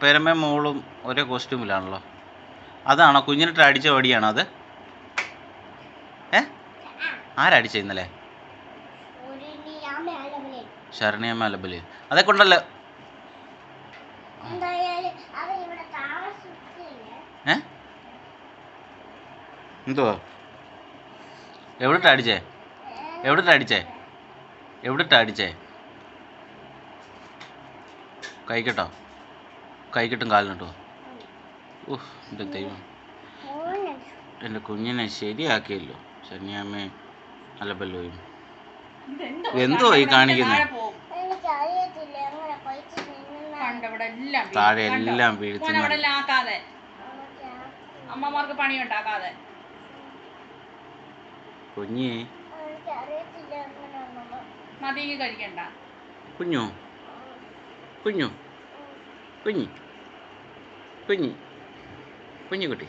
പേരമ്മ മോളും ഒരേ കോസ്റ്റ്യൂമിലാണല്ലോ. അതാണോ കുഞ്ഞിനിട്ട് അടിച്ച വടിയാണോ അത്? ആരടിച്ച ഇന്നലെ? ശരണ്യമ്മ ലബല്. അതേ കൊണ്ടല്ലോ. എന്തുവാ? എവിടിട്ടാ അടിച്ചേ? എവിടിട്ടാ അടിച്ചേ? കൈക്കിട്ടോ? കൈക്കിട്ടും കാലിനിട്ടോ? എൻ്റെ ദൈവം, എൻ്റെ കുഞ്ഞിനെ ശരിയാക്കിയല്ലോ ശരണ്യാമ്മേ അലബല്ലോയും. എന്തോ ഈ കാണിക്കുന്നത്? താഴെ എല്ലാം വീഴ്ത്തുന്നു. അമ്മമാർക്ക് പണിയുണ്ടാക്കാതെ കുഞ്ഞി മതിയെങ്കിൽ കഴിക്കണ്ട. കുഞ്ഞു കുഞ്ഞു കുഞ്ഞി കുഞ്ഞി കുഞ്ഞുകുട്ടി